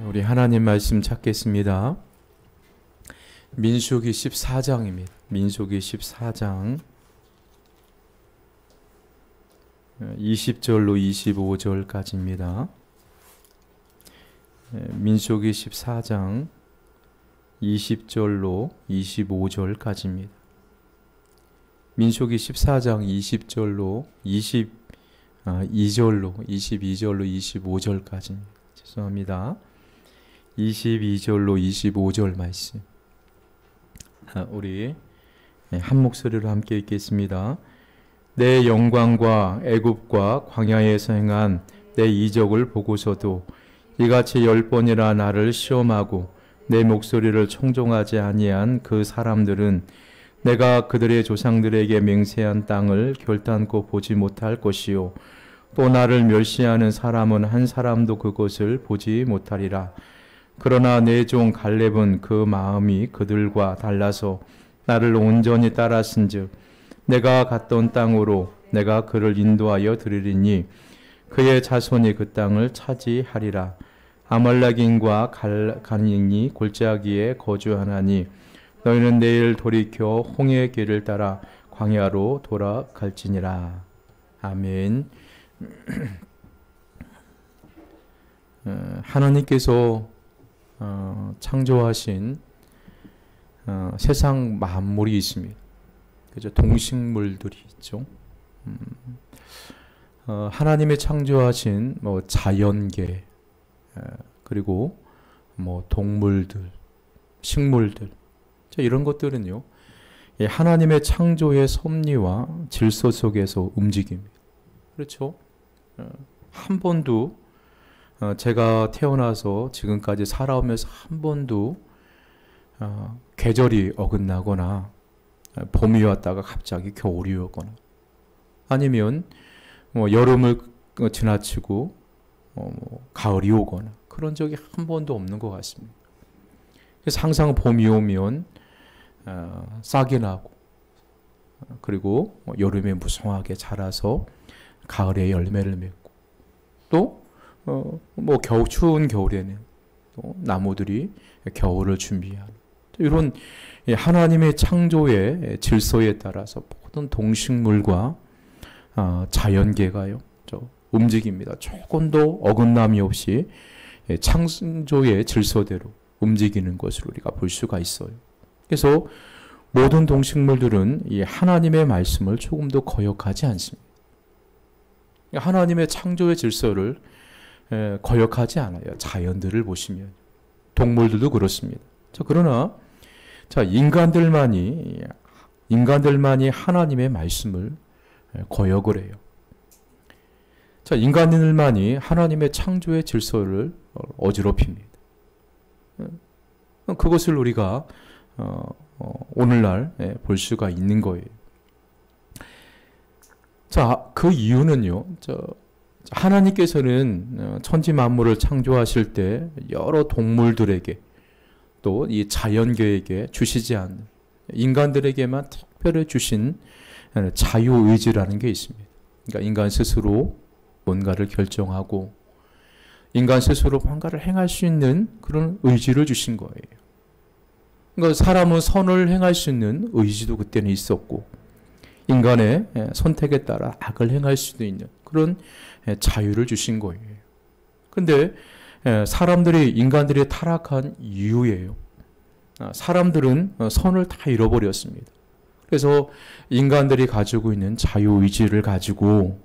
우리 하나님 말씀 찾겠습니다. 민수기 14장입니다. 민수기 14장 20절로 25절까지입니다. 민수기 14장 20절로 25절까지입니다. 민수기 14장 20절로 22절로 25절까지입니다. 죄송합니다. 22절로 25절 말씀. 우리 한 목소리로 함께 읽겠습니다. 내 영광과 애굽과 광야에서 행한 내 이적을 보고서도 이같이 10번이나 나를 시험하고 내 목소리를 청종하지 아니한 그 사람들은 내가 그들의 조상들에게 맹세한 땅을 결단코 보지 못할 것이요 또 나를 멸시하는 사람은 한 사람도 그것을 보지 못하리라. 그러나 내 종 갈렙은 그 마음이 그들과 달라서 나를 온전히 따랐은즉 내가 갔던 땅으로 내가 그를 인도하여 드리리니 그의 자손이 그 땅을 차지하리라. 아말렉인과 가닌이 골짜기에 거주하나니 너희는 내일 돌이켜 홍해의 길을 따라 광야로 돌아갈지니라. 아멘. 하나님께서 창조하신 세상 만물이 있습니다. 그죠? 동식물들이 있죠. 하나님의 창조하신 자연계 그리고 동물들, 식물들 이런 것들은요 하나님의 창조의 섭리와 질서 속에서 움직입니다. 그렇죠? 한 번도 제가 태어나서 지금까지 살아오면서 한 번도 계절이 어긋나거나 봄이 왔다가 갑자기 겨울이 오거나 아니면 여름을 지나치고 가을이 오거나 그런 적이 한 번도 없는 것 같습니다. 그래서 항상 봄이 오면 싹이 나고 그리고 여름에 무성하게 자라서 가을에 열매를 맺고 또 추운 겨울에는 또 나무들이 겨울을 준비하는 이런 하나님의 창조의 질서에 따라서 모든 동식물과 자연계가요 움직입니다. 조금도 어긋남이 없이 창조의 질서대로 움직이는 것을 우리가 볼 수가 있어요. 그래서 모든 동식물들은 이 하나님의 말씀을 조금도 거역하지 않습니다. 하나님의 창조의 질서를 거역하지 않아요. 자연들을 보시면 동물들도 그렇습니다. 그러나 인간들만이 하나님의 말씀을 거역을 해요. 인간들만이 하나님의 창조의 질서를 어지럽힙니다. 그것을 우리가 오늘날 볼 수가 있는 거예요. 그 이유는요. 하나님께서는 천지 만물을 창조하실 때 여러 동물들에게 또 이 자연계에게 주시지 않는 인간들에게만 특별히 주신 자유의지라는 게 있습니다. 그러니까 인간 스스로 뭔가를 결정하고 인간 스스로 뭔가를 행할 수 있는 그런 의지를 주신 거예요. 그러니까 사람은 선을 행할 수 있는 의지도 그때는 있었고 인간의 선택에 따라 악을 행할 수도 있는 그런 자유를 주신 거예요. 그런데 인간들이 타락한 이유예요. 사람들은 선을 다 잃어버렸습니다. 그래서 인간들이 가지고 있는 자유의지를 가지고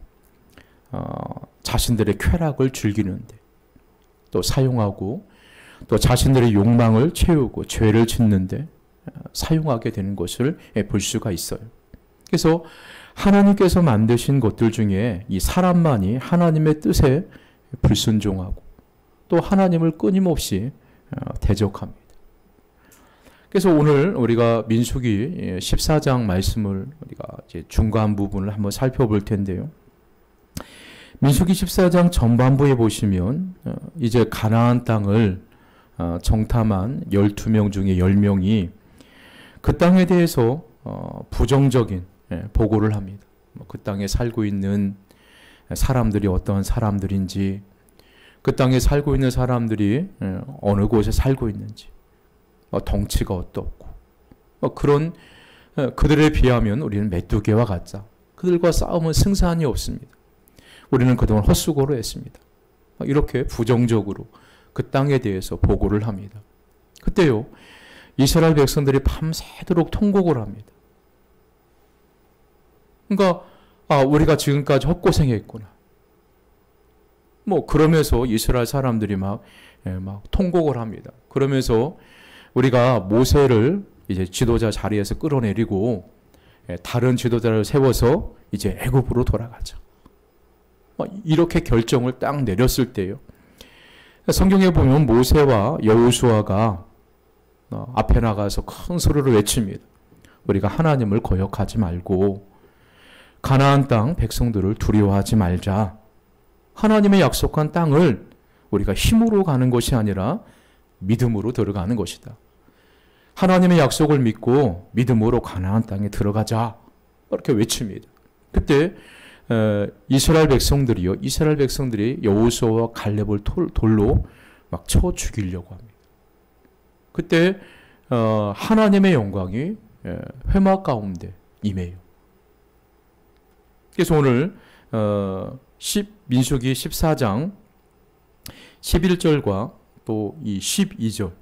자신들의 쾌락을 즐기는데 또 사용하고 또 자신들의 욕망을 채우고 죄를 짓는데 사용하게 되는 것을 볼 수가 있어요. 그래서 하나님께서 만드신 것들 중에 이 사람만이 하나님의 뜻에 불순종하고 또 하나님을 끊임없이 대적합니다. 그래서 오늘 우리가 민수기 14장 말씀을 우리가 이제 중간 부분을 한번 살펴볼 텐데요. 민수기 14장 전반부에 보시면 이제 가나안 땅을 정탐한 12명 중에 10명이 그 땅에 대해서 부정적인 보고를 합니다. 그 땅에 살고 있는 사람들이 어떤 사람들인지 그 땅에 살고 있는 사람들이 어느 곳에 살고 있는지, 덩치가 어떻고, 그런 그들에 비하면 우리는 메뚜기와 같자. 그들과 싸우면 승산이 없습니다. 우리는 그동안 헛수고를 했습니다. 이렇게 부정적으로 그 땅에 대해서 보고를 합니다. 그때요, 이스라엘 백성들이 밤새도록 통곡을 합니다. 그러니까 우리가 지금까지 헛고생했구나. 그러면서 이스라엘 사람들이 막 통곡을 합니다. 그러면서 우리가 모세를 이제 지도자 자리에서 끌어내리고 다른 지도자를 세워서 이제 애굽으로 돌아가자. 이렇게 결정을 딱 내렸을 때요. 성경에 보면 모세와 여호수아가 앞에 나가서 큰 소리로 외칩니다. 우리가 하나님을 거역하지 말고 가나안 땅 백성들을 두려워하지 말자. 하나님의 약속한 땅을 우리가 힘으로 가는 것이 아니라 믿음으로 들어가는 것이다. 하나님의 약속을 믿고 믿음으로 가나안 땅에 들어가자. 이렇게 외칩니다. 그때 이스라엘 백성들이 여호수아와 갈렙을 돌로 막 쳐 죽이려고 합니다. 그때 하나님의 영광이 회막 가운데 임해요. 그래서 오늘 민수기 14장 11절과 또 이 12절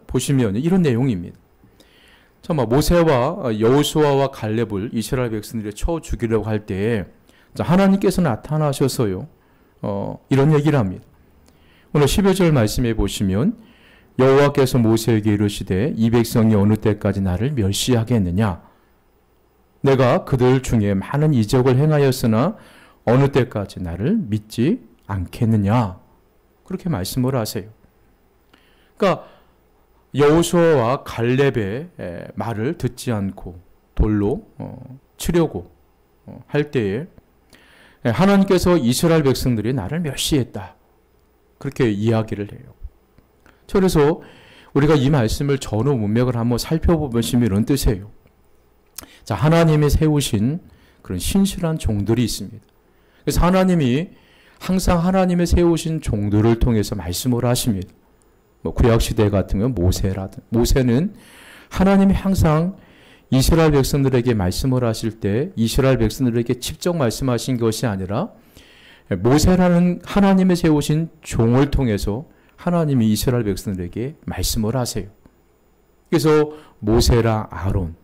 보시면 이런 내용입니다. 모세와 여호수아와 갈렙을 이스라엘 백성들이 쳐 죽이려고 할 때 하나님께서 나타나셔서요. 이런 얘기를 합니다. 오늘 12절 말씀해 보시면 여호와께서 모세에게 이르시되 이 백성이 어느 때까지 나를 멸시하겠느냐? 내가 그들 중에 많은 이적을 행하였으나 어느 때까지 나를 믿지 않겠느냐? 그렇게 말씀을 하세요. 그러니까 여호수아와 갈렙의 말을 듣지 않고 돌로 치려고 할 때에 하나님께서 이스라엘 백성들이 나를 멸시했다. 그렇게 이야기를 해요. 그래서 우리가 이 말씀을 전후 문맥을 한번 살펴보시면 이런 뜻이에요. 자, 하나님이 세우신 그런 신실한 종들이 있습니다. 그래서 하나님이 항상 하나님의 세우신 종들을 통해서 말씀을 하십니다. 구약시대 같은 경우 모세는 하나님이 항상 이스라엘 백성들에게 말씀을 하실 때 이스라엘 백성들에게 직접 말씀하신 것이 아니라 모세라는 하나님의 세우신 종을 통해서 하나님이 이스라엘 백성들에게 말씀을 하세요. 그래서 모세라 아론,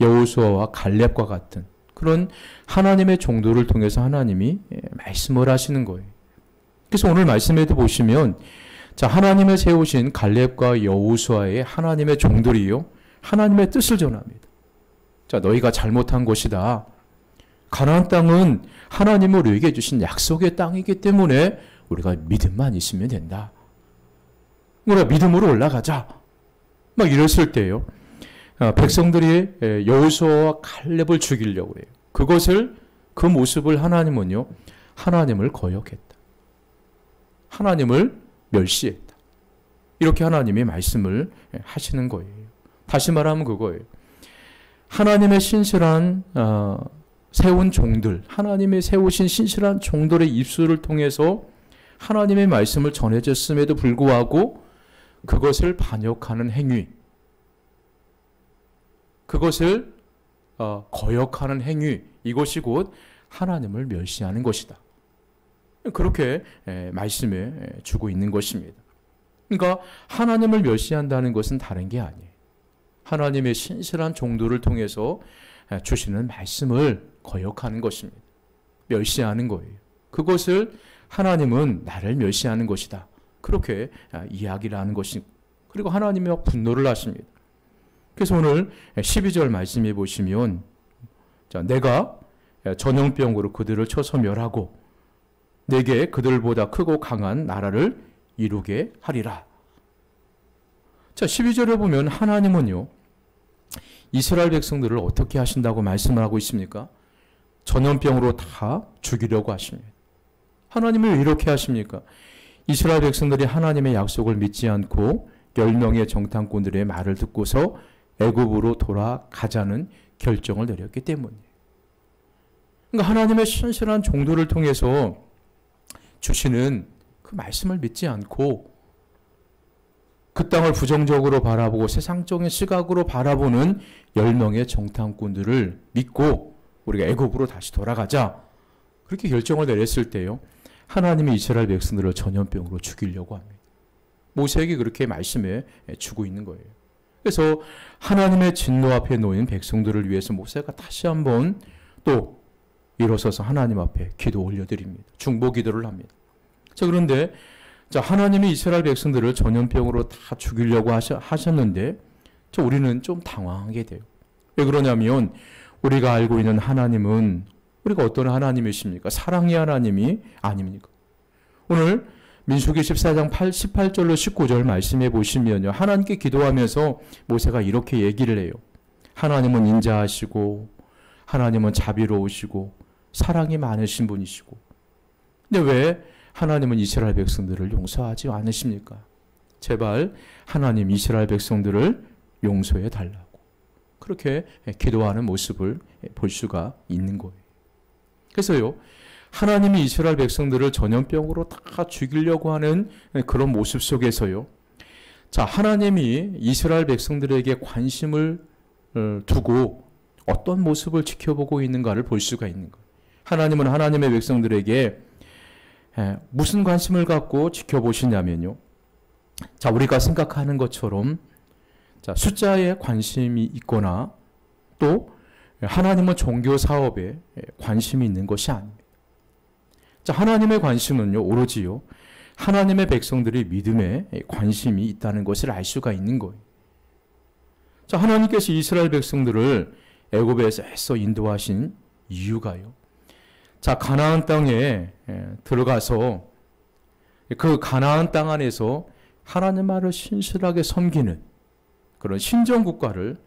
여호수아와 갈렙과 같은 그런 하나님의 종들을 통해서 하나님이 말씀을 하시는 거예요. 그래서 오늘 말씀에도 보시면 자, 하나님의 세우신 갈렙과 여호수아의 하나님의 종들이요. 하나님의 뜻을 전합니다. 자, 너희가 잘못한 것이다. 가나안 땅은 하나님이 우리에게 주신 약속의 땅이기 때문에 우리가 믿음만 있으면 된다. 우리가 믿음으로 올라가자. 막 이랬을 때요. 백성들이 여호수아와 갈렙을 죽이려고 해요. 그 모습을 하나님은요. 하나님을 거역했다. 하나님을 멸시했다. 이렇게 하나님이 말씀을 하시는 거예요. 다시 말하면 그거예요. 하나님의 신실한 세운 종들, 하나님의 세우신 신실한 종들의 입술을 통해서 하나님의 말씀을 전해졌음에도 불구하고 그것을 반역하는 행위, 그것을 거역하는 행위, 이것이 곧 하나님을 멸시하는 것이다. 그렇게 말씀해 주고 있는 것입니다. 그러니까 하나님을 멸시한다는 것은 다른 게 아니에요. 하나님의 신실한 종들을 통해서 주시는 말씀을 거역하는 것입니다. 멸시하는 거예요. 그것을 하나님은 나를 멸시하는 것이다. 그렇게 이야기를 하는 것이고, 그리고 하나님이 분노를 하십니다. 그래서 오늘 12절 말씀해 보시면 내가 전염병으로 그들을 쳐서 멸하고 내게 그들보다 크고 강한 나라를 이루게 하리라. 자, 12절에 보면 하나님은요, 이스라엘 백성들을 어떻게 하신다고 말씀을 하고 있습니까? 전염병으로 다 죽이려고 하십니다. 하나님은 왜 이렇게 하십니까? 이스라엘 백성들이 하나님의 약속을 믿지 않고 10명의 정탐꾼들의 말을 듣고서 애굽으로 돌아가자는 결정을 내렸기 때문이에요. 그러니까 하나님의 신실한 종들을 통해서 주시는 그 말씀을 믿지 않고 그 땅을 부정적으로 바라보고 세상적인 시각으로 바라보는 10명의 정탐꾼들을 믿고 우리가 애굽으로 다시 돌아가자. 그렇게 결정을 내렸을 때요. 하나님이 이스라엘 백성들을 전염병으로 죽이려고 합니다. 모세에게 그렇게 말씀해 주고 있는 거예요. 그래서 하나님의 진노 앞에 놓인 백성들을 위해서 모세가 다시 한번 또 일어서서 하나님 앞에 기도 올려드립니다. 중보 기도를 합니다. 자, 그런데 하나님이 이스라엘 백성들을 전염병으로 다 죽이려고 하셨는데 우리는 좀 당황하게 돼요. 왜 그러냐면 우리가 알고 있는 하나님은 우리가 어떤 하나님이십니까? 사랑의 하나님이 아닙니까? 오늘 민수기 14장 18절로 19절 말씀해 보시면요. 하나님께 기도하면서 모세가 이렇게 얘기를 해요. 하나님은 인자하시고 하나님은 자비로우시고 사랑이 많으신 분이시고 근데 왜 하나님은 이스라엘 백성들을 용서하지 않으십니까? 제발 하나님 이스라엘 백성들을 용서해 달라고 그렇게 기도하는 모습을 볼 수가 있는 거예요. 그래서요. 하나님이 이스라엘 백성들을 전염병으로 다 죽이려고 하는 그런 모습 속에서요. 자, 하나님이 이스라엘 백성들에게 관심을 두고 어떤 모습을 지켜보고 있는가를 볼 수가 있는 거예요. 하나님은 하나님의 백성들에게 무슨 관심을 갖고 지켜보시냐면요. 자, 우리가 생각하는 것처럼 자, 숫자에 관심이 있거나 또 하나님은 종교 사업에 관심이 있는 것이 아닙니다. 자, 하나님의 관심은요, 오로지요, 하나님의 백성들이 믿음에 관심이 있다는 것을 알 수가 있는 거예요. 자, 하나님께서 이스라엘 백성들을 애굽에서 인도하신 이유가요. 자, 가나안 땅에 들어가서 그 가나안 땅 안에서 하나님만을 신실하게 섬기는 그런 신정 국가를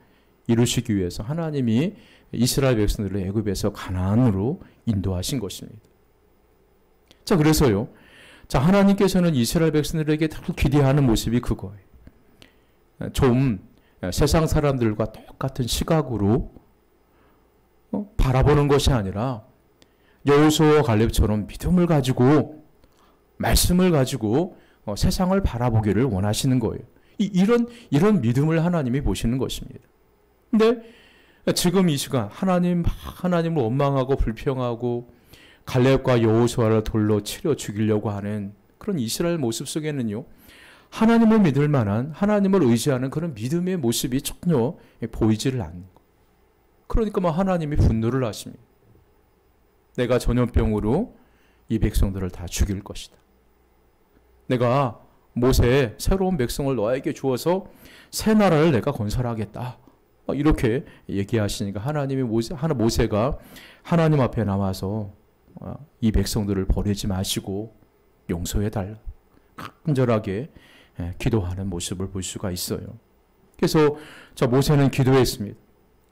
이루시기 위해서 하나님이 이스라엘 백성들을 애굽에서 가나안으로 인도하신 것입니다. 자, 그래서요. 자, 하나님께서는 이스라엘 백성들에게 기대하는 모습이 그거예요. 좀 세상 사람들과 똑같은 시각으로 바라보는 것이 아니라 여호수아와 갈렙처럼 믿음을 가지고 말씀을 가지고 세상을 바라보기를 원하시는 거예요. 이런 믿음을 하나님이 보시는 것입니다. 근데 지금 이 시간 하나님을 원망하고 불평하고 갈렙과 여호수아를 돌로 치려 죽이려고 하는 그런 이스라엘 모습 속에는요. 하나님을 믿을 만한 하나님을 의지하는 그런 믿음의 모습이 전혀 보이지를 않는 거예요. 그러니까 하나님이 분노를 하십니다. 내가 전염병으로 이 백성들을 다 죽일 것이다. 내가 모세의 새로운 백성을 너에게 주어서 새 나라를 내가 건설하겠다. 이렇게 얘기하시니까 모세가 하나님 앞에 나와서 이 백성들을 버리지 마시고 용서해달라. 간절하게 기도하는 모습을 볼 수가 있어요. 그래서 모세는 기도했습니다.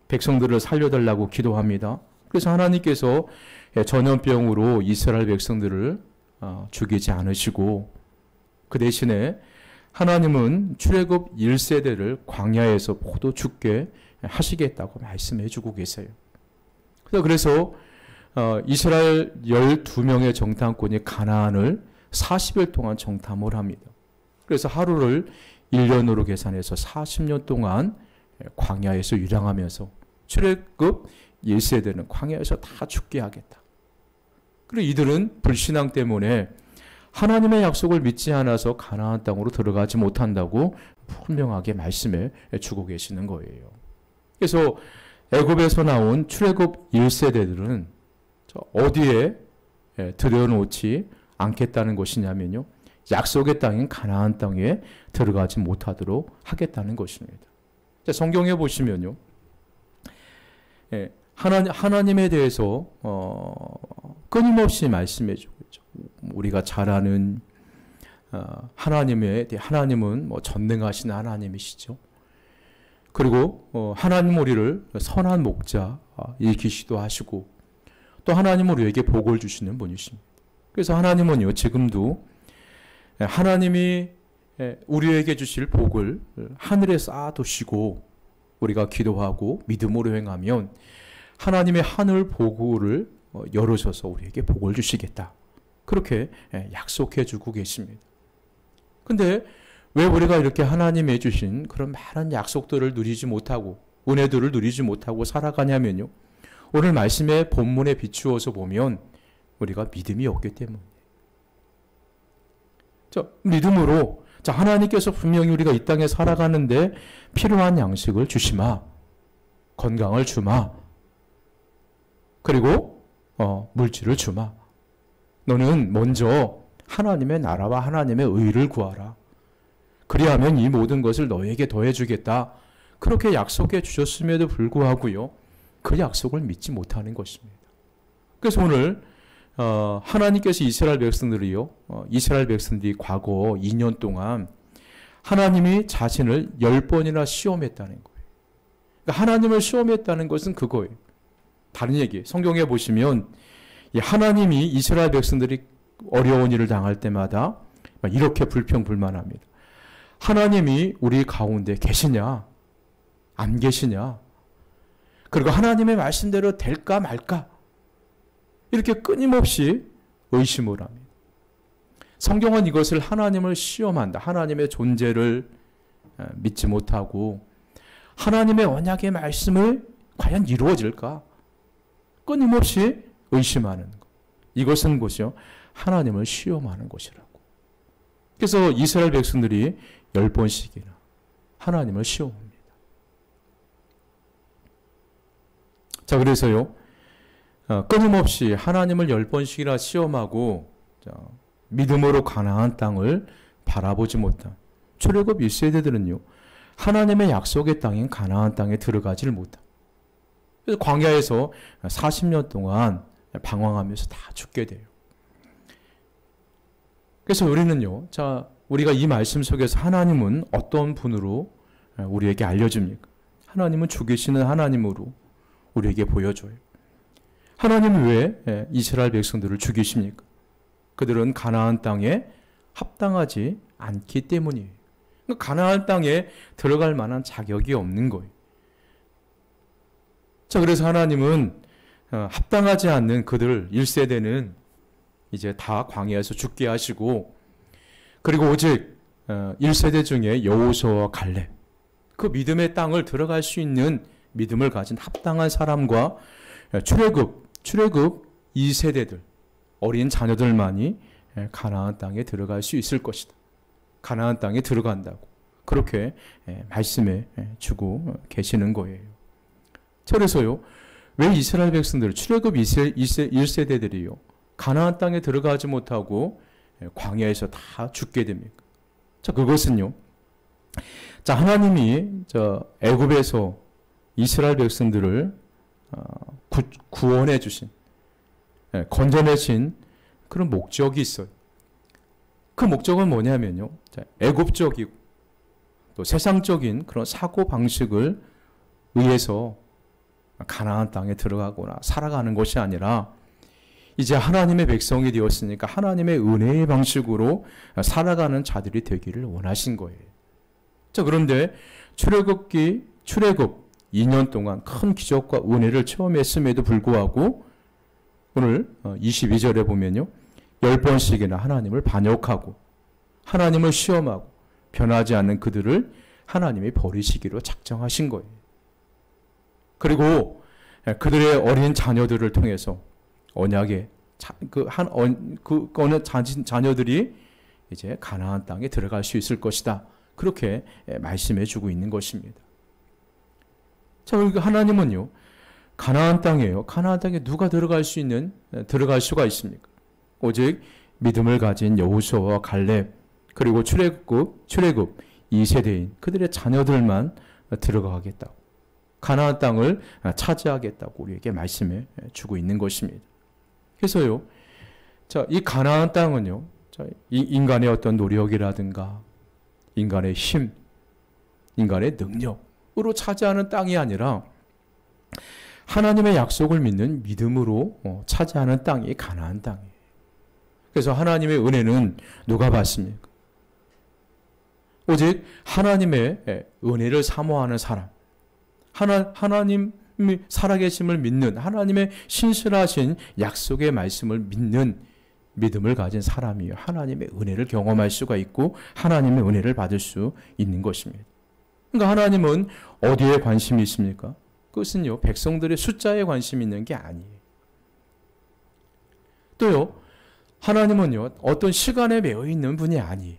백성들을 살려달라고 기도합니다. 그래서 하나님께서 전염병으로 이스라엘 백성들을 죽이지 않으시고 그 대신에 하나님은 출애굽 1세대를 광야에서 모두 죽게 하시겠다고 말씀해 주고 계세요. 그래서 이스라엘 12명의 정탐꾼이 가나안을 40일 동안 정탐을 합니다. 그래서 하루를 1년으로 계산해서 40년 동안 광야에서 유랑하면서 출애굽 1세대는 광야에서 다 죽게 하겠다. 그리고 이들은 불신앙 때문에 하나님의 약속을 믿지 않아서 가나안 땅으로 들어가지 못한다고 분명하게 말씀해 주고 계시는 거예요. 그래서 애굽에서 나온 출애굽 1세대들은 어디에 들여놓지 않겠다는 것이냐면요. 약속의 땅인 가나안 땅에 들어가지 못하도록 하겠다는 것입니다. 성경에 보시면요. 하나님에 대해서 끊임없이 말씀해 주고 있죠. 우리가 잘 아는 하나님은 전능하신 하나님이시죠. 그리고 하나님 우리를 선한 목자이기시도 하시고 또 하나님은 우리에게 복을 주시는 분이십니다. 그래서 하나님은요 지금도 하나님이 우리에게 주실 복을 하늘에 쌓아두시고 우리가 기도하고 믿음으로 행하면 하나님의 하늘 보고를 열으셔서 우리에게 복을 주시겠다. 그렇게 약속해 주고 계십니다. 근데 왜 우리가 이렇게 하나님이 주신 그런 많은 약속들을 누리지 못하고 은혜들을 누리지 못하고 살아가냐면요. 오늘 말씀의 본문에 비추어서 보면 우리가 믿음이 없기 때문이에요. 믿음으로 하나님께서 분명히 우리가 이 땅에 살아가는데 필요한 양식을 주시마. 건강을 주마. 그리고 물질을 주마. 너는 먼저 하나님의 나라와 하나님의 의를 구하라. 그리하면 이 모든 것을 너에게 더해주겠다. 그렇게 약속해 주셨음에도 불구하고요. 그 약속을 믿지 못하는 것입니다. 그래서 오늘 하나님께서 이스라엘 백성들이 과거 2년 동안 하나님이 자신을 10번이나 시험했다는 거예요. 그러니까 하나님을 시험했다는 것은 그거예요. 다른 얘기, 성경에 보시면 하나님이 이스라엘 백성들이 어려운 일을 당할 때마다 이렇게 불평불만합니다. 하나님이 우리 가운데 계시냐? 안 계시냐? 그리고 하나님의 말씀대로 될까 말까? 이렇게 끊임없이 의심을 합니다. 성경은 이것을 하나님을 시험한다. 하나님의 존재를 믿지 못하고 하나님의 언약의 말씀을 과연 이루어질까? 끊임없이 의심하는 것. 이것은 것이요. 하나님을 시험하는 것이라고. 그래서 이스라엘 백성들이 10번씩이나 하나님을 시험합니다. 자, 그래서요. 끊임없이 하나님을 10번씩이나 시험하고 믿음으로 가나안 땅을 바라보지 못한 출애굽 1세대들은요. 하나님의 약속의 땅인 가나안 땅에 들어가지를 못한. 그래서 광야에서 40년 동안 방황하면서 다 죽게 돼요. 그래서 우리는요. 우리가 이 말씀 속에서 하나님은 어떤 분으로 우리에게 알려줍니까? 하나님은 죽이시는 하나님으로 우리에게 보여줘요. 하나님은 왜 이스라엘 백성들을 죽이십니까? 그들은 가나안 땅에 합당하지 않기 때문이에요. 그러니까 가나안 땅에 들어갈 만한 자격이 없는 거예요. 자, 그래서 하나님은 합당하지 않는 그들 1세대는 이제 다 광야에서 죽게 하시고, 그리고 오직 1세대 중에 여호수아와 갈렙, 그 믿음의 땅을 들어갈 수 있는 믿음을 가진 합당한 사람과 출애굽 2세대들, 어린 자녀들만이 가나안 땅에 들어갈 수 있을 것이다. 가나안 땅에 들어간다고 그렇게 말씀해 주고 계시는 거예요. 그래서요, 왜 이스라엘 백성들, 출애굽 1세대들이요, 가나안 땅에 들어가지 못하고 광야에서 다 죽게 됩니까? 자, 그것은요, 하나님이 애굽에서 이스라엘 백성들을 구원해 주신, 건져내신 그런 목적이 있어요. 그 목적은 뭐냐면요, 애굽적이고 또 세상적인 그런 사고 방식을 의해서 가나안 땅에 들어가거나 살아가는 것이 아니라 이제 하나님의 백성이 되었으니까 하나님의 은혜의 방식으로 살아가는 자들이 되기를 원하신 거예요. 자, 그런데 출애굽 2년 동안 큰 기적과 은혜를 체험했음에도 불구하고 오늘 22절에 보면요, 10번씩이나 하나님을 반역하고 하나님을 시험하고 변하지 않는 그들을 하나님이 버리시기로 작정하신 거예요. 그리고 그들의 어린 자녀들을 통해서 언약의 어느 자녀들이 이제 가나안 땅에 들어갈 수 있을 것이다. 그렇게 말씀해 주고 있는 것입니다. 자, 하나님은요, 가나안 땅이에요. 가나안 땅에 누가 들어갈 수가 있습니까? 오직 믿음을 가진 여호수아와 갈렙, 그리고 출애굽 2세대인 그들의 자녀들만 들어가겠다고, 가나안 땅을 차지하겠다고 우리에게 말씀해 주고 있는 것입니다. 그래서요, 이 가나안 땅은요, 이 인간의 어떤 노력이라든가 인간의 힘, 인간의 능력으로 차지하는 땅이 아니라 하나님의 약속을 믿는 믿음으로 차지하는 땅이 가나안 땅이에요. 그래서 하나님의 은혜는 누가 받습니까? 오직 하나님의 은혜를 사모하는 사람, 하나님이 살아계심을 믿는, 하나님의 신실하신 약속의 말씀을 믿는 믿음을 가진 사람이요. 하나님의 은혜를 경험할 수가 있고 하나님의 은혜를 받을 수 있는 것입니다. 그러니까 하나님은 어디에 관심이 있습니까? 그것은요, 백성들의 숫자에 관심이 있는 게 아니에요. 또요, 하나님은요, 어떤 시간에 매여 있는 분이 아니에요.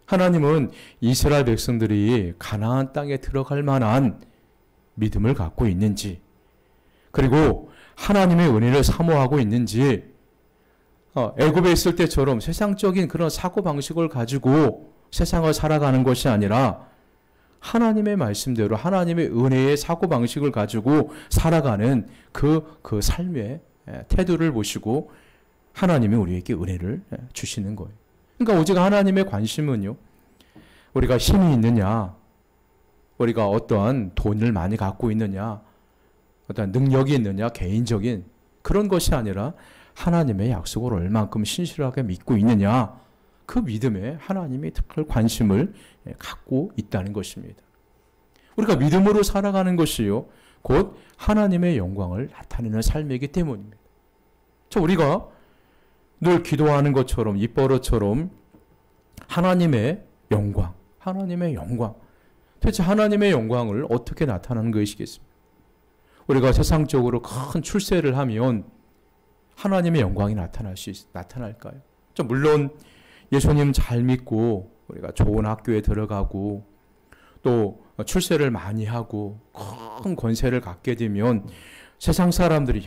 하나님은 이스라엘 백성들이 가나안 땅에 들어갈 만한 믿음을 갖고 있는지, 그리고 하나님의 은혜를 사모하고 있는지, 애굽에 있을 때처럼 세상적인 그런 사고방식을 가지고 세상을 살아가는 것이 아니라 하나님의 말씀대로 하나님의 은혜의 사고방식을 가지고 살아가는 그 삶의 태도를 보시고 하나님이 우리에게 은혜를 주시는 거예요. 그러니까 오직 하나님의 관심은요, 우리가 힘이 있느냐, 우리가 어떠한 돈을 많이 갖고 있느냐, 어떠한 능력이 있느냐, 개인적인 그런 것이 아니라 하나님의 약속을 얼만큼 신실하게 믿고 있느냐, 그 믿음에 하나님이 특별 관심을 갖고 있다는 것입니다. 우리가 믿음으로 살아가는 것이요, 곧 하나님의 영광을 나타내는 삶이기 때문입니다. 우리가 늘 기도하는 것처럼, 입버릇처럼 하나님의 영광, 도대체 하나님의 영광을 어떻게 나타나는 것이겠습니까? 우리가 세상적으로 큰 출세를 하면 하나님의 영광이 나타날까요? 물론 예수님 잘 믿고 우리가 좋은 학교에 들어가고 또 출세를 많이 하고 큰 권세를 갖게 되면 세상 사람들이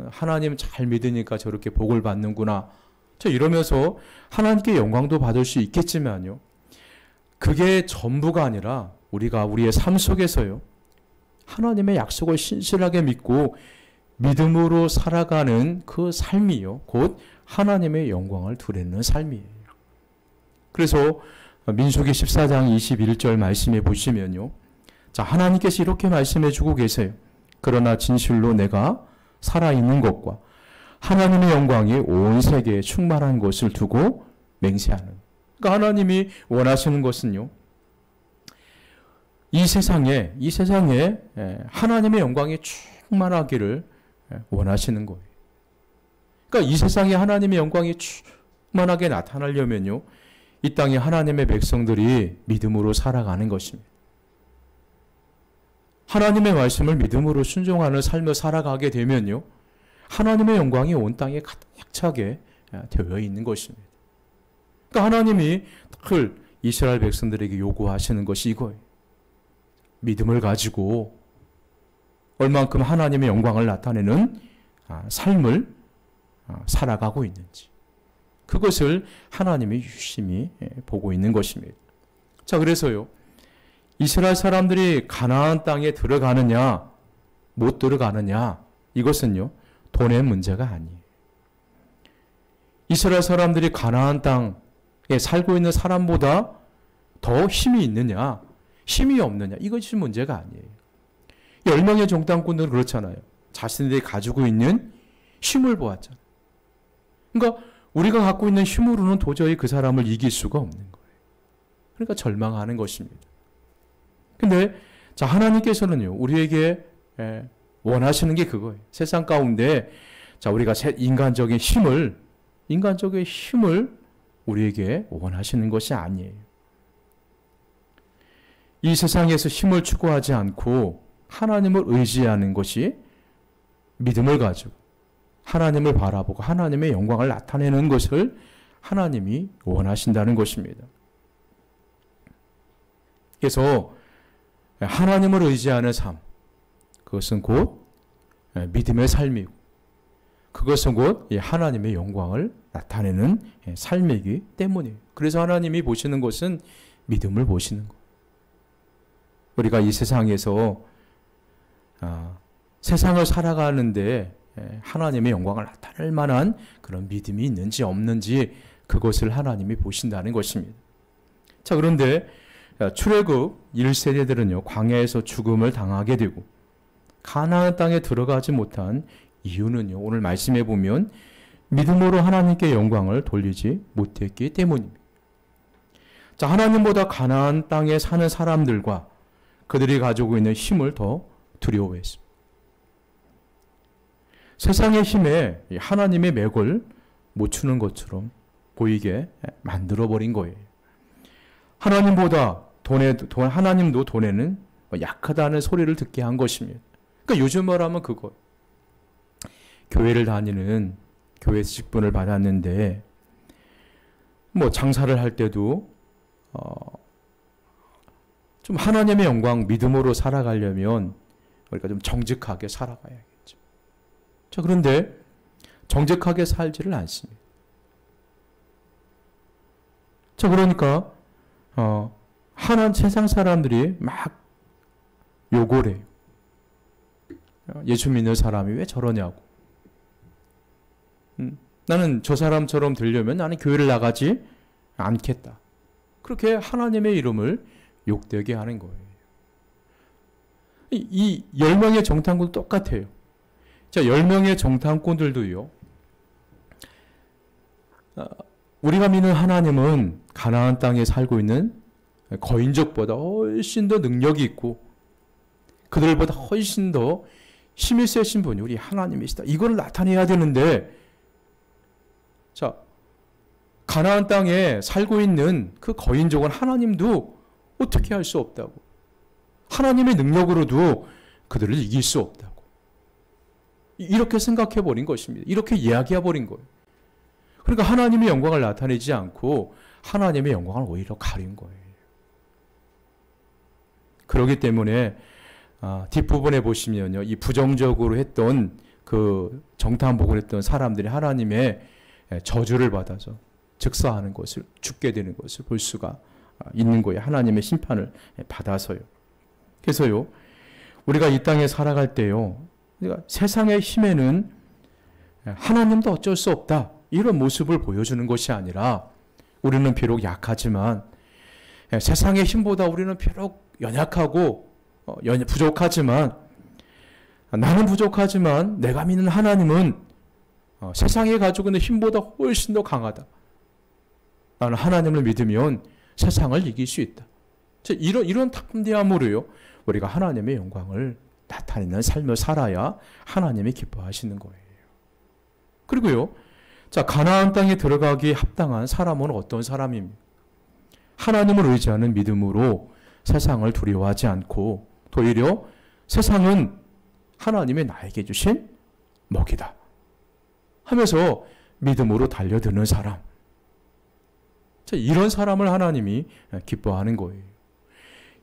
하나님 잘 믿으니까 저렇게 복을 받는구나, 이러면서 하나님께 영광도 받을 수 있겠지만요, 그게 전부가 아니라 우리가 우리의 삶 속에서요, 하나님의 약속을 신실하게 믿고 믿음으로 살아가는 그 삶이요, 곧 하나님의 영광을 드리는 삶이에요. 그래서 민수기 14장 21절 말씀해 보시면요, 하나님께서 이렇게 말씀해 주고 계세요. 그러나 진실로 내가 살아있는 것과 하나님의 영광이 온 세계에 충만한 것을 두고 맹세하는. 그러니까 하나님이 원하시는 것은요, 이 세상에 하나님의 영광이 충만하기를 원하시는 거예요. 그러니까 이 세상에 하나님의 영광이 충만하게 나타나려면요, 이 땅에 하나님의 백성들이 믿음으로 살아가는 것입니다. 하나님의 말씀을 믿음으로 순종하는 삶을 살아가게 되면요, 하나님의 영광이 온 땅에 가득 차게 되어 있는 것입니다. 그러니까 하나님이 늘 이스라엘 백성들에게 요구하시는 것이 이거예요. 믿음을 가지고 얼만큼 하나님의 영광을 나타내는 삶을 살아가고 있는지, 그것을 하나님이 유심히 보고 있는 것입니다. 그래서요, 이스라엘 사람들이 가나안 땅에 들어가느냐 못 들어가느냐, 이것은요, 돈의 문제가 아니에요. 이스라엘 사람들이 가나안 땅에 살고 있는 사람보다 더 힘이 있느냐, 힘이 없느냐, 이것이 문제가 아니에요. 10명의 정탐꾼들은 그렇잖아요. 자신들이 가지고 있는 힘을 보았잖아요. 그러니까 우리가 갖고 있는 힘으로는 도저히 그 사람을 이길 수가 없는 거예요. 그러니까 절망하는 것입니다. 근데 하나님께서는요, 우리에게 원하시는 게 그거예요. 세상 가운데 우리가 인간적인 힘을 우리에게 원하시는 것이 아니에요. 이 세상에서 힘을 추구하지 않고 하나님을 의지하는 것이 믿음을 가지고 하나님을 바라보고 하나님의 영광을 나타내는 것을 하나님이 원하신다는 것입니다. 그래서 하나님을 의지하는 삶, 그것은 곧 믿음의 삶이고, 그것은 곧 하나님의 영광을 나타내는 삶이기 때문이에요. 그래서 하나님이 보시는 것은 믿음을 보시는 거예요. 우리가 이 세상에서 세상을 살아가는데 하나님의 영광을 나타낼 만한 그런 믿음이 있는지 없는지, 그것을 하나님이 보신다는 것입니다. 그런데 출애굽 1세대들은요, 광야에서 죽음을 당하게 되고 가나안 땅에 들어가지 못한 이유는요, 오늘 말씀해 보면 믿음으로 하나님께 영광을 돌리지 못했기 때문입니다. 하나님보다 가나안 땅에 사는 사람들과 그들이 가지고 있는 힘을 더 두려워했습니다. 세상의 힘에 하나님의 맥을 못 추는 것처럼 보이게 만들어버린 거예요. 하나님보다 하나님도 돈에는 약하다는 소리를 듣게 한 것입니다. 그러니까 요즘 말하면 그거. 교회를 다니는 교회에서 직분을 받았는데 장사를 할 때도 좀 하나님의 영광 믿음으로 살아가려면 우리가 좀 정직하게 살아가야겠죠. 자, 그런데 정직하게 살지를 않습니다. 자, 그러니까 세상 사람들이 막 욕을 해요. 예수 믿는 사람이 왜 저러냐고. 나는 저 사람처럼 되려면 나는 교회를 나가지 않겠다. 그렇게 하나님의 이름을 욕되게 하는 거예요. 이 10명의 정탐꾼도 똑같아요. 자, 10명의 정탐꾼들도요. 우리가 믿는 하나님은 가나안 땅에 살고 있는 거인족보다 훨씬 더 능력이 있고 그들보다 훨씬 더 힘이 세신 분이 우리 하나님이시다. 이걸 나타내야 되는데, 자, 가나안 땅에 살고 있는 그 거인족은 하나님도 어떻게 할 수 없다고. 하나님의 능력으로도 그들을 이길 수 없다고. 이렇게 생각해 버린 것입니다. 이렇게 이야기해 버린 거예요. 그러니까 하나님의 영광을 나타내지 않고 하나님의 영광을 오히려 가린 거예요. 그렇기 때문에 뒷부분에 보시면요, 이 부정적으로 했던 그 정탐복을 했던 사람들이 하나님의 저주를 받아서 즉사하는 것을, 죽게 되는 것을 볼 수가 있는 거예요. 하나님의 심판을 받아서요. 그래서요, 우리가 이 땅에 살아갈 때요, 우리가 세상의 힘에는 하나님도 어쩔 수 없다, 이런 모습을 보여주는 것이 아니라, 우리는 비록 약하지만 세상의 힘보다 우리는 비록 연약하고 부족하지만, 나는 부족하지만 내가 믿는 하나님은 세상에 가지고 있는 힘보다 훨씬 더 강하다. 나는 하나님을 믿으면 세상을 이길 수 있다. 이런 탐대함으로요, 우리가 하나님의 영광을 나타내는 삶을 살아야 하나님이 기뻐하시는 거예요. 그리고요, 자, 가나안 땅에 들어가기에 합당한 사람은 어떤 사람입니까? 하나님을 의지하는 믿음으로 세상을 두려워하지 않고 오히려 세상은 하나님의 나에게 주신 먹이다 하면서 믿음으로 달려드는 사람. 자, 이런 사람을 하나님이 기뻐하는 거예요.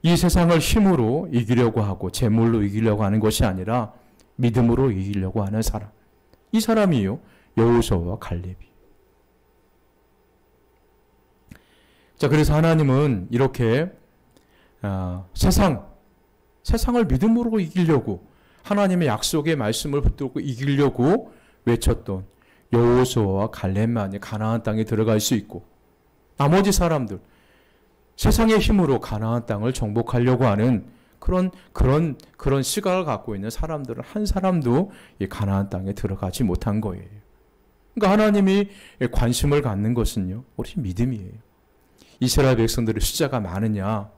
이 세상을 힘으로 이기려고 하고 재물로 이기려고 하는 것이 아니라 믿음으로 이기려고 하는 사람. 이 사람이요, 여호수아와 갈렙이. 자, 그래서 하나님은 이렇게 세상을 믿음으로 이기려고, 하나님의 약속의 말씀을 붙들고 이기려고 외쳤던 여호수아와 갈렙만이 가나안 땅에 들어갈 수 있고, 나머지 사람들, 세상의 힘으로 가나안 땅을 정복하려고 하는 그런 시각을 갖고 있는 사람들은 한 사람도 이 가나안 땅에 들어가지 못한 거예요. 그러니까 하나님이 관심을 갖는 것은요, 우리 믿음이에요. 이스라엘 백성들의 숫자가 많으냐,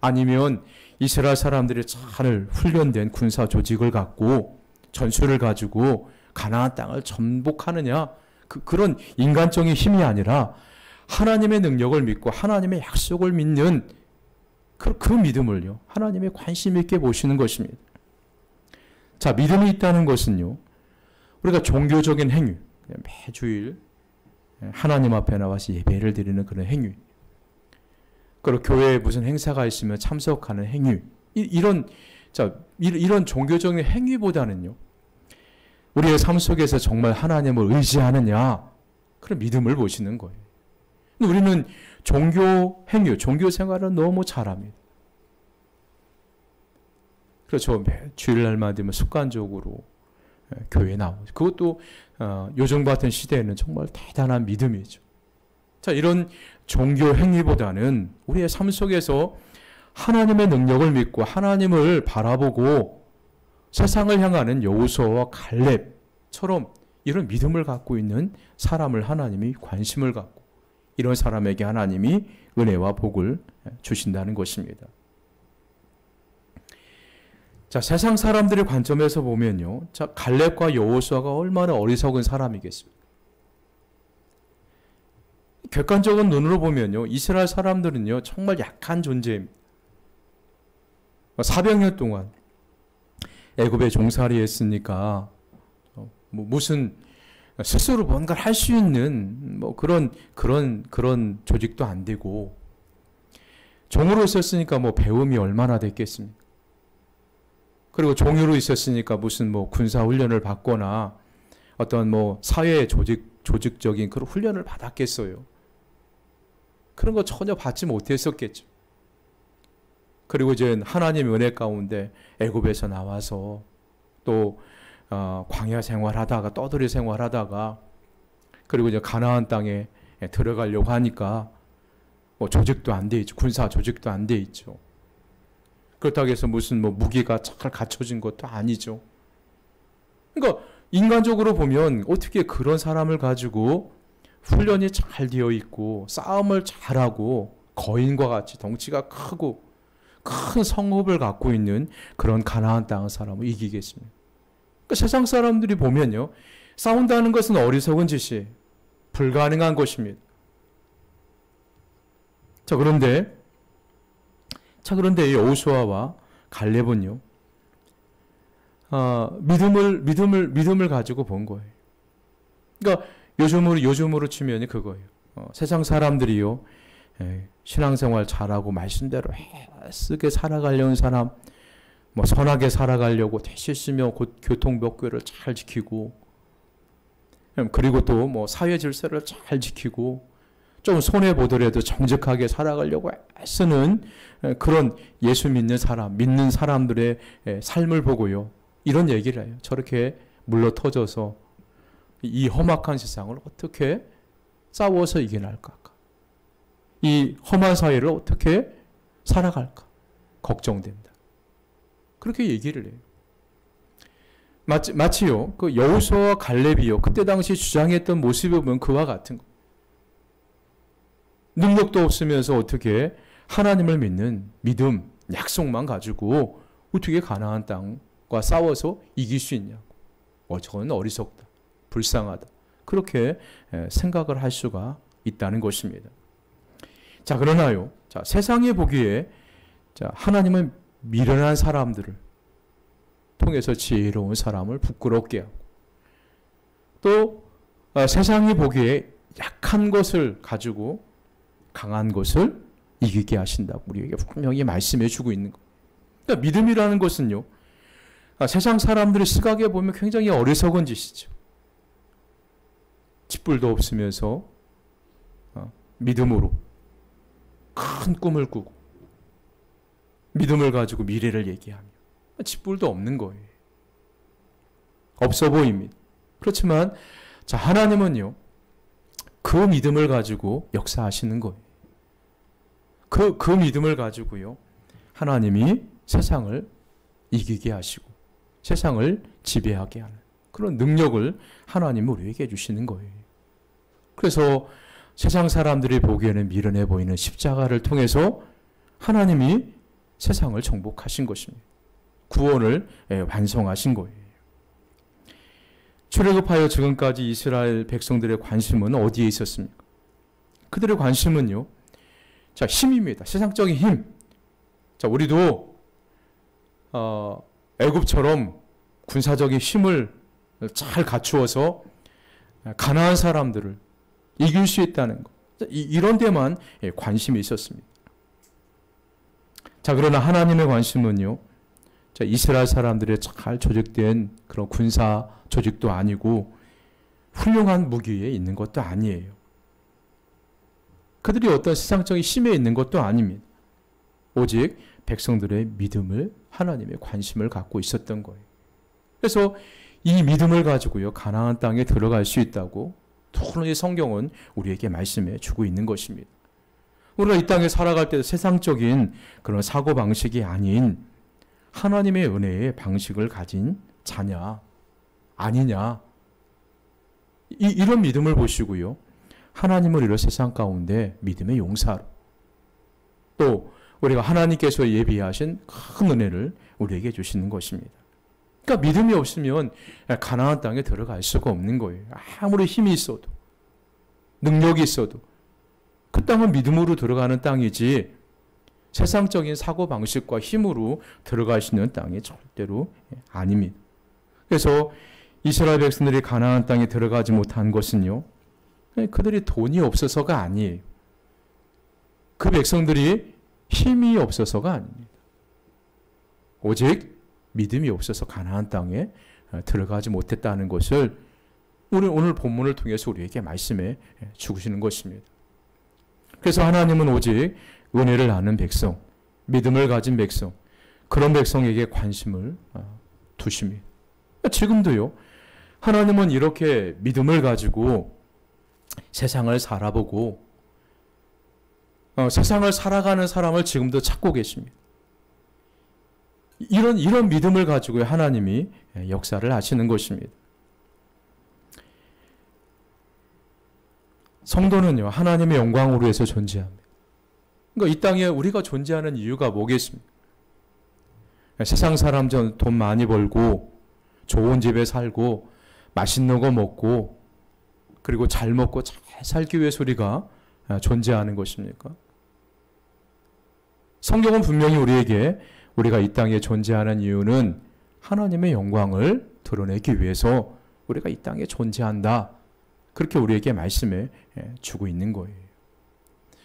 아니면 이스라엘 사람들이 잘 훈련된 군사 조직을 갖고 전술을 가지고 가나안 땅을 정복하느냐, 그런 인간적인 힘이 아니라 하나님의 능력을 믿고 하나님의 약속을 믿는 그 믿음을요, 하나님의 관심 있게 보시는 것입니다. 자, 믿음이 있다는 것은요, 우리가 종교적인 행위, 매주일 하나님 앞에 나와서 예배를 드리는 그런 행위, 그리고 교회에 무슨 행사가 있으면 참석하는 행위, 이런 종교적인 행위보다는요, 우리의 삶 속에서 정말 하나님을 의지하느냐, 그런 믿음을 보시는 거예요. 우리는 종교 행위, 종교 생활은 너무 잘합니다. 그렇죠. 매 주일날만 되면 습관적으로 교회에 나오죠. 그것도 요즘 같은 시대에는 정말 대단한 믿음이죠. 자, 이런 종교 행위보다는 우리의 삶 속에서 하나님의 능력을 믿고 하나님을 바라보고 세상을 향하는 여호수아와 갈렙처럼 이런 믿음을 갖고 있는 사람을 하나님이 관심을 갖고, 이런 사람에게 하나님이 은혜와 복을 주신다는 것입니다. 자, 세상 사람들의 관점에서 보면요, 자, 갈렙과 여호수아가 얼마나 어리석은 사람이겠습니까? 객관적인 눈으로 보면요, 이스라엘 사람들은요 정말 약한 존재입니다. 400년 동안 애굽에 종살이 했으니까 무슨 스스로 뭔가를 할 수 있는 그런 조직도 안 되고, 종으로 있었으니까 배움이 얼마나 됐겠습니까? 그리고 종으로 있었으니까 무슨 군사 훈련을 받거나 어떤 사회 조직적인 그런 훈련을 받았겠어요. 그런 거 전혀 받지 못했었겠죠. 그리고 이제 하나님의 은혜 가운데 애굽에서 나와서 또 광야 생활하다가 떠돌이 생활하다가 그리고 이제 가나안 땅에 들어가려고 하니까 조직도 안 돼 있죠. 군사 조직도 안 돼 있죠. 그렇다고 해서 무슨 무기가 잘 갖춰진 것도 아니죠. 그러니까 인간적으로 보면 어떻게 그런 사람을 가지고 훈련이 잘 되어 있고 싸움을 잘하고 거인과 같이 덩치가 크고 큰 성읍을 갖고 있는 그런 가나안 땅 사람을 이기겠습니까? 그러니까 세상 사람들이 보면요, 싸운다는 것은 어리석은 짓이 불가능한 것입니다. 자, 그런데 여호수아와 갈렙은요, 믿음을 가지고 본 거예요. 그러니까 요즘으로 치면 그거예요. 세상 사람들이요, 신앙생활 잘하고 말씀대로 쓰게 살아가려는 사람, 선하게 살아가려고 대실시며 교통법규를 잘 지키고, 그리고 또 사회 질서를 잘 지키고, 좀 손해보더라도 정직하게 살아가려고 애쓰는 그런 예수 믿는 사람들의 삶을 보고요, 이런 얘기를 해요. 저렇게 물러터져서 이 험악한 세상을 어떻게 싸워서 이겨낼까? 이 험한 사회를 어떻게 살아갈까? 걱정된다. 그렇게 얘기를 해요. 마치요, 그 여호수아와 갈렙이요, 그때 당시 주장했던 모습을 보면 그와 같은 거. 능력도 없으면서 어떻게 하나님을 믿는 믿음, 약속만 가지고 어떻게 가나안 땅과 싸워서 이길 수 있냐고. 저건 어리석다, 불쌍하다. 그렇게 생각을 할 수가 있다는 것입니다. 자, 그러나요, 세상이 보기에 하나님은 미련한 사람들을 통해서 지혜로운 사람을 부끄럽게 하고, 또 세상이 보기에 약한 것을 가지고 강한 것을 이기게 하신다고 우리에게 분명히 말씀해 주고 있는 것. 그러니까 믿음이라는 것은요, 세상 사람들의 시각에 보면 굉장히 어리석은 짓이죠. 쥐뿔도 없으면서 믿음으로 큰 꿈을 꾸고 믿음을 가지고 미래를 얘기하며 쥐뿔도 없는 거예요. 없어 보입니다. 그렇지만 하나님은요, 그 믿음을 가지고 역사하시는 거예요. 그 믿음을 가지고요, 하나님이 세상을 이기게 하시고 세상을 지배하게 하는 그런 능력을 하나님은 우리에게 주시는 거예요. 그래서 세상 사람들이 보기에는 미련해 보이는 십자가를 통해서 하나님이 세상을 정복하신 것입니다. 구원을 완성하신 거예요. 출애굽하여 지금까지 이스라엘 백성들의 관심은 어디에 있었습니까? 그들의 관심은요, 힘입니다. 세상적인 힘. 우리도 애굽처럼 군사적인 힘을 잘 갖추어서 가나안 사람들을 이길 수 있다는 것. 이런 데만 관심이 있었습니다. 그러나 하나님의 관심은요, 이스라엘 사람들의 잘 조직된 그런 군사 조직도 아니고 훌륭한 무기에 있는 것도 아니에요. 그들이 어떤 세상적인 힘에 있는 것도 아닙니다. 오직 백성들의 믿음을, 하나님의 관심을 갖고 있었던 거예요. 그래서 이 믿음을 가지고요, 가나안 땅에 들어갈 수 있다고 도무지 성경은 우리에게 말씀해 주고 있는 것입니다. 우리가 이 땅에 살아갈 때 세상적인 그런 사고방식이 아닌 하나님의 은혜의 방식을 가진 자냐, 아니냐, 이런 믿음을 보시고요, 하나님을 이런 세상 가운데 믿음의 용사로, 또 우리가 하나님께서 예비하신 큰 은혜를 우리에게 주시는 것입니다. 그러니까 믿음이 없으면 가나안 땅에 들어갈 수가 없는 거예요. 아무리 힘이 있어도, 능력이 있어도, 그 땅은 믿음으로 들어가는 땅이지 세상적인 사고방식과 힘으로 들어갈 수 있는 땅이 절대로 아닙니다. 그래서 이스라엘 백성들이 가나안 땅에 들어가지 못한 것은요, 그들이 돈이 없어서가 아니에요. 그 백성들이 힘이 없어서가 아닙니다. 오직 믿음이 없어서 가나안 땅에 들어가지 못했다는 것을 오늘 본문을 통해서 우리에게 말씀해 주시는 것입니다. 그래서 하나님은 오직 은혜를 아는 백성, 믿음을 가진 백성, 그런 백성에게 관심을 두십니다. 지금도요, 하나님은 이렇게 믿음을 가지고 세상을 살아보고 세상을 살아가는 사람을 지금도 찾고 계십니다. 이런 믿음을 가지고 하나님이 역사를 하시는 것입니다. 성도는요, 하나님의 영광으로 해서 존재합니다. 그러니까 이 땅에 우리가 존재하는 이유가 뭐겠습니까? 세상 사람 돈 많이 벌고 좋은 집에 살고 맛있는 거 먹고 그리고 잘 먹고 잘 살기 위해서 우리가 존재하는 것입니까? 성경은 분명히 우리에게 우리가 이 땅에 존재하는 이유는 하나님의 영광을 드러내기 위해서 우리가 이 땅에 존재한다. 그렇게 우리에게 말씀해 주고 있는 거예요.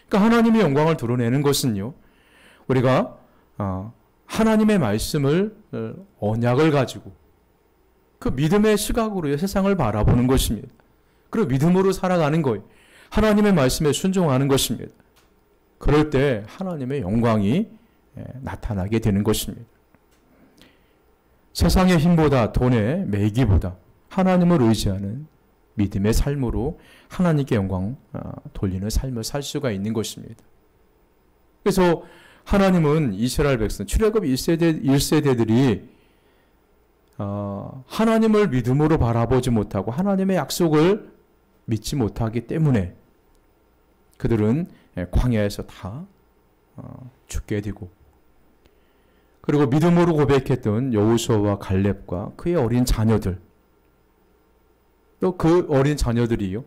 그러니까 하나님의 영광을 드러내는 것은요, 우리가 하나님의 말씀을 언약을 가지고 그 믿음의 시각으로 세상을 바라보는 것입니다. 그리고 믿음으로 살아가는 거예요. 하나님의 말씀에 순종하는 것입니다. 그럴 때 하나님의 영광이 나타나게 되는 것입니다. 세상의 힘보다 돈의 매기보다 하나님을 의지하는 믿음의 삶으로 하나님께 영광 돌리는 삶을 살 수가 있는 것입니다. 그래서 하나님은 이스라엘 백성, 출애굽 1세대들이 하나님을 믿음으로 바라보지 못하고 하나님의 약속을 믿지 못하기 때문에 그들은 광야에서 다 죽게 되고, 그리고 믿음으로 고백했던 여호수아와 갈렙과 그의 어린 자녀들, 또 그 어린 자녀들이요,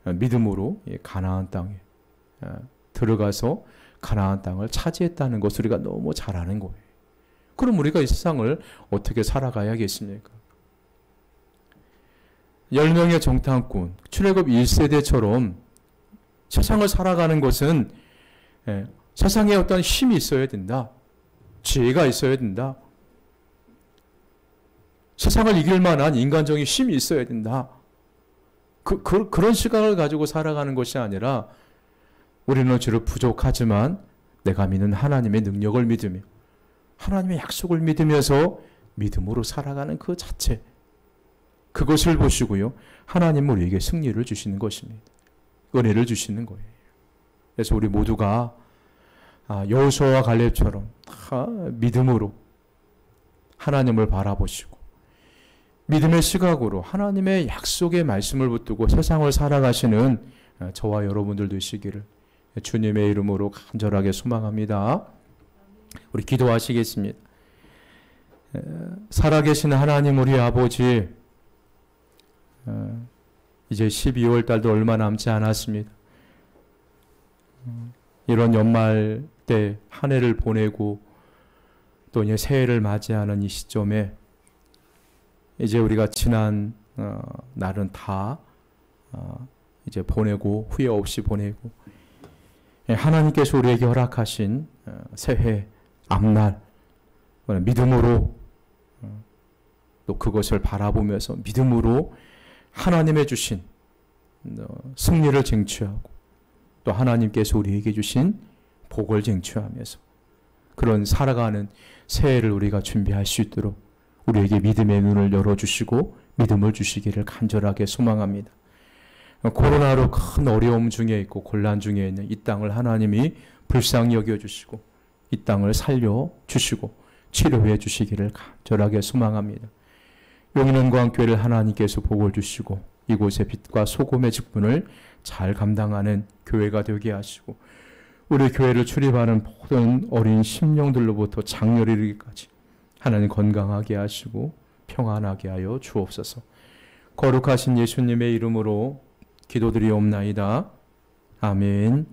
믿음으로 가나안 땅에 들어가서 가나안 땅을 차지했다는 것을 우리가 너무 잘 아는 거예요. 그럼 우리가 이 세상을 어떻게 살아가야겠습니까? 10명의 정탐꾼, 출애굽 1세대처럼 세상을 살아가는 것은 세상에 어떤 힘이 있어야 된다. 지혜가 있어야 된다. 세상을 이길 만한 인간적인 힘이 있어야 된다. 그런 시각을 가지고 살아가는 것이 아니라 우리는 주로 부족하지만 내가 믿는 하나님의 능력을 믿으며 하나님의 약속을 믿으면서 믿음으로 살아가는 그 자체, 그것을 보시고요, 하나님은 우리에게 승리를 주시는 것입니다. 은혜를 주시는 거예요. 그래서 우리 모두가 여호수아와 갈렙처럼 다 믿음으로 하나님을 바라보시고 믿음의 시각으로 하나님의 약속의 말씀을 붙들고 세상을 살아가시는 저와 여러분들 되시기를 주님의 이름으로 간절하게 소망합니다. 우리 기도하시겠습니다. 살아계신 하나님 우리 아버지, 이제 12월 달도 얼마 남지 않았습니다. 이런 연말 때 한 해를 보내고 또 이제 새해를 맞이하는 이 시점에 이제 우리가 지난 날은 다 이제 보내고 후회 없이 보내고 하나님께서 우리에게 허락하신 새해 앞날 믿음으로 또 그것을 바라보면서 믿음으로 하나님의 주신 승리를 쟁취하고 또 하나님께서 우리에게 주신 복을 쟁취하면서 그런 살아가는 새해를 우리가 준비할 수 있도록 우리에게 믿음의 눈을 열어주시고 믿음을 주시기를 간절하게 소망합니다. 코로나로 큰 어려움 중에 있고 곤란 중에 있는 이 땅을 하나님이 불쌍히 여겨주시고 이 땅을 살려주시고 치료해 주시기를 간절하게 소망합니다. 용인은광교회를 하나님께서 복을 주시고 이곳의 빛과 소금의 직분을 잘 감당하는 교회가 되게 하시고 우리 교회를 출입하는 모든 어린 심령들로부터 장렬히 이르기까지 하나님 건강하게 하시고 평안하게 하여 주옵소서. 거룩하신 예수님의 이름으로 기도드리옵나이다. 아멘.